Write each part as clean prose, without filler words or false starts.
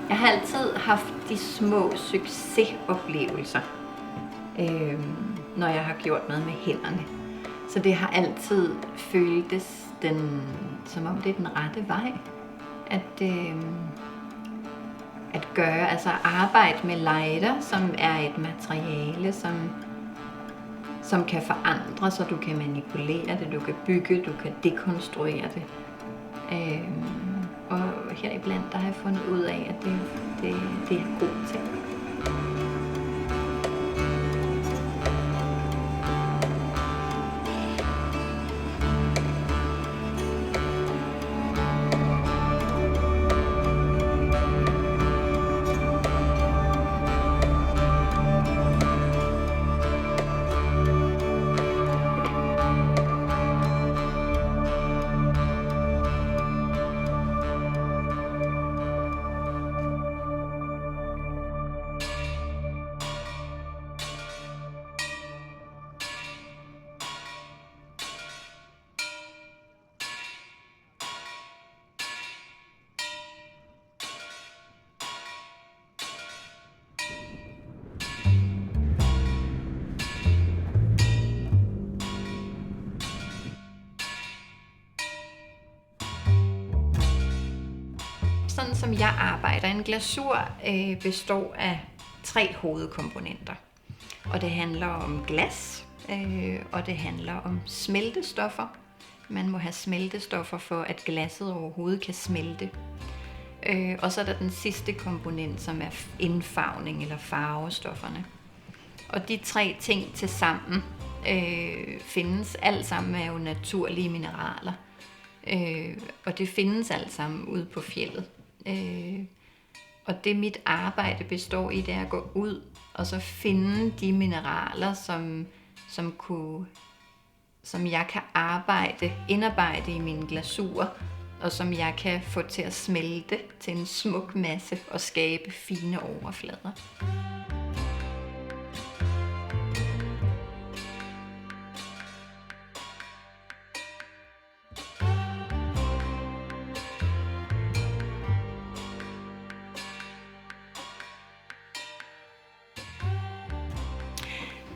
Jeg har altid haft de små succesoplevelser, når jeg har gjort noget med hænderne. Så det har altid føltes som om det er den rette vej at gøre, altså arbejde med lighter, som er et materiale, som kan forandre, så du kan manipulere det, du kan bygge, du kan dekonstruere det. Og heriblandt der har jeg fundet ud af, at det er god ting. Sådan som jeg arbejder, en glasur består af 3 hovedkomponenter. Og det handler om glas, og det handler om smeltestoffer. Man må have smeltestoffer for, at glasset overhovedet kan smelte. Og så er der den sidste komponent, som er indfarvning eller farvestofferne. Og de 3 ting til sammen findes alt sammen af jo naturlige mineraler. Og det findes alt sammen ude på fjeldet. Og det mit arbejde består i, det er at gå ud og så finde de mineraler, som jeg kan indarbejde i mine glasurer, og som jeg kan få til at smelte til en smuk masse og skabe fine overflader.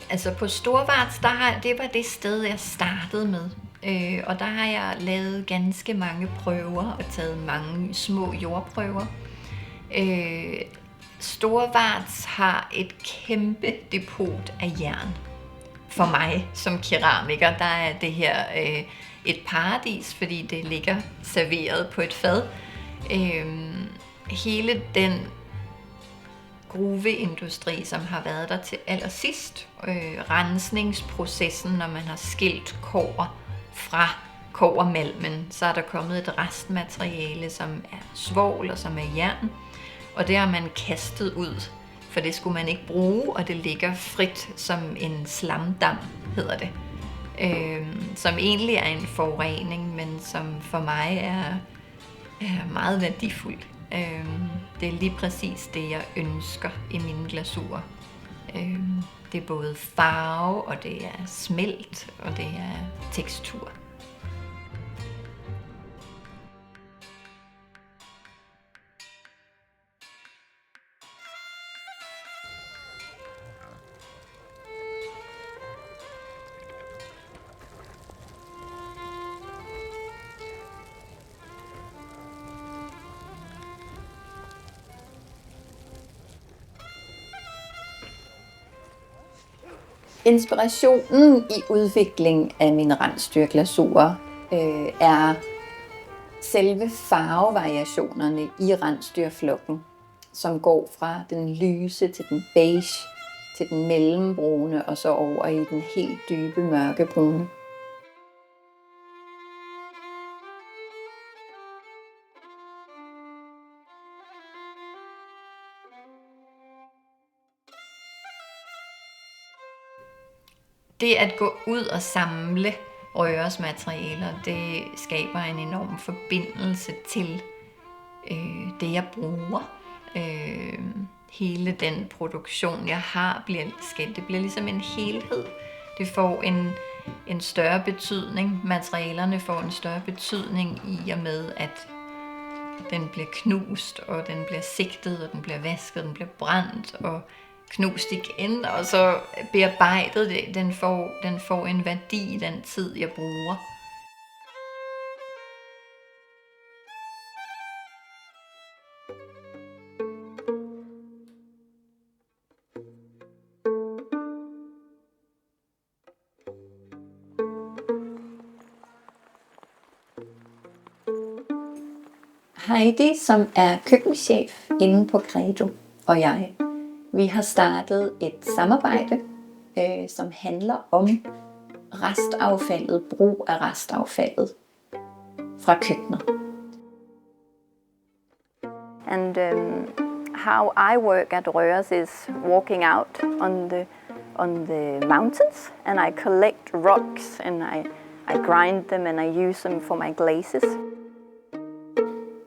Altså på Storvarts, det var det sted, jeg startede med. Og der har jeg lavet ganske mange prøver og taget mange små jordprøver. Storvarts har et kæmpe depot af jern. For mig som keramiker, der er det her et paradis, fordi det ligger serveret på et fad. Hele den gruveindustri, som har været der til allersidst, rensningsprocessen, når man har skilt kobber fra kobbermalmen, så er der kommet et restmateriale, som er svovl og som er jern, og det har man kastet ud, for det skulle man ikke bruge, og det ligger frit som en slamdam, hedder det, som egentlig er en forurening, men som for mig er meget værdifuld. Det er lige præcis det, jeg ønsker i mine glasurer. Det er både farve, og det er smelt, og det er tekstur. Inspirationen i udviklingen af mine rensdyrglasurer er selve farvevariationerne i rensdyrflokken, som går fra den lyse til den beige, til den mellembrune og så over i den helt dybe mørkebrune. det at gå ud og samle røresmaterialer, det skaber en enorm forbindelse til det, jeg bruger. Hele den produktion, jeg har, det bliver ligesom en helhed. Det får en større betydning. Materialerne får en større betydning i og med, at den bliver knust, og den bliver sigtet, og den bliver vasket, den bliver brændt, og knust igen, og så bearbejdet. Den får en værdi i den tid, jeg bruger. Heidi, som er køkkenchef inde på Credo, og jeg, vi har startet et samarbejde, som handler om restaffaldet, brug af restaffaldet fra køkkenet. And how I work at Røres is walking out on the mountains, and I collect rocks and I grind them and I use them for my glazes.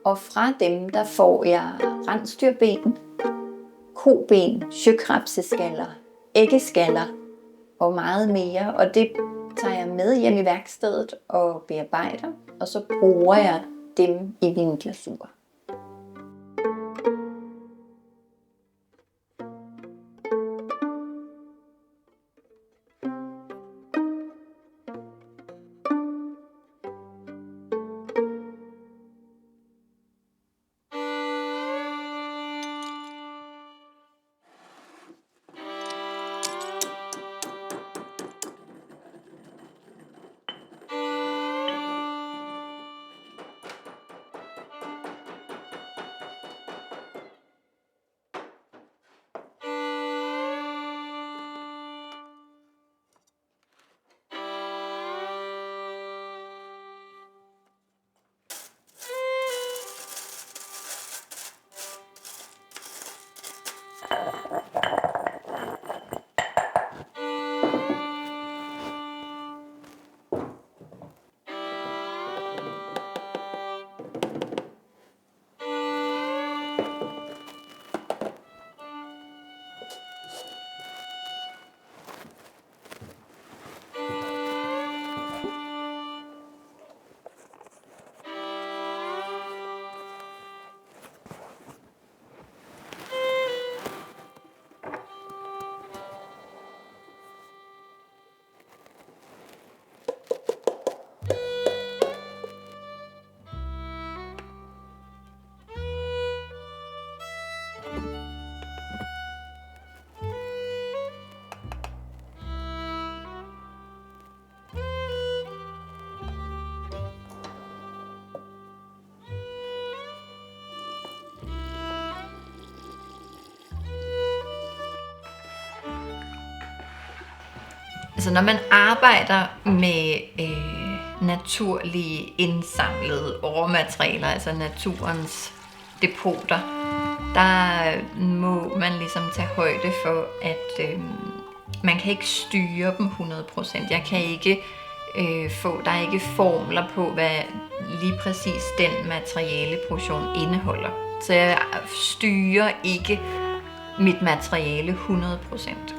Og fra dem, der får jeg rensdyrben, koben, sjökrabseskaller, æggeskaller og meget mere. Og det tager jeg med hjem i værkstedet og bearbejder, og så bruger jeg dem i min glasur. Altså når man arbejder med naturlige indsamlede råmaterialer, altså naturens depoter, der må man ligesom tage højde for, at man kan ikke styre dem 100%. Jeg kan ikke der er ikke formler på, hvad lige præcis den materialeportion indeholder. Så jeg styrer ikke mit materiale 100%.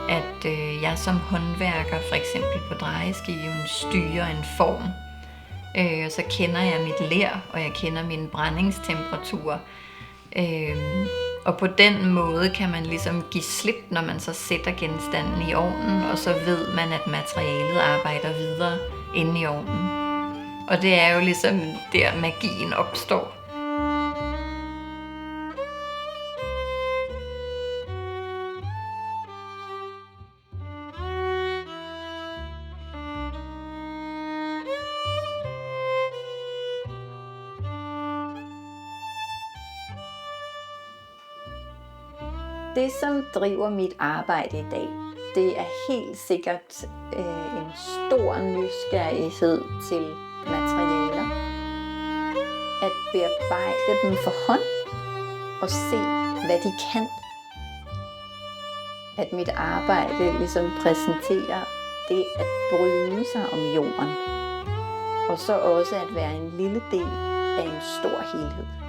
At jeg som håndværker for eksempel på drejeskiven styrer en form. Så kender jeg mit ler, og jeg kender min brændingstemperatur. Og på den måde kan man ligesom give slip, når man så sætter genstanden i ovnen, og så ved man, at materialet arbejder videre inde i ovnen. Og det er jo ligesom der magien opstår. Det, som driver mit arbejde i dag, det er helt sikkert en stor nysgerrighed til materialer. At bearbejde dem for hånd og se, hvad de kan. At mit arbejde ligesom præsenterer det at bryde sig om jorden. Og så også at være en lille del af en stor helhed.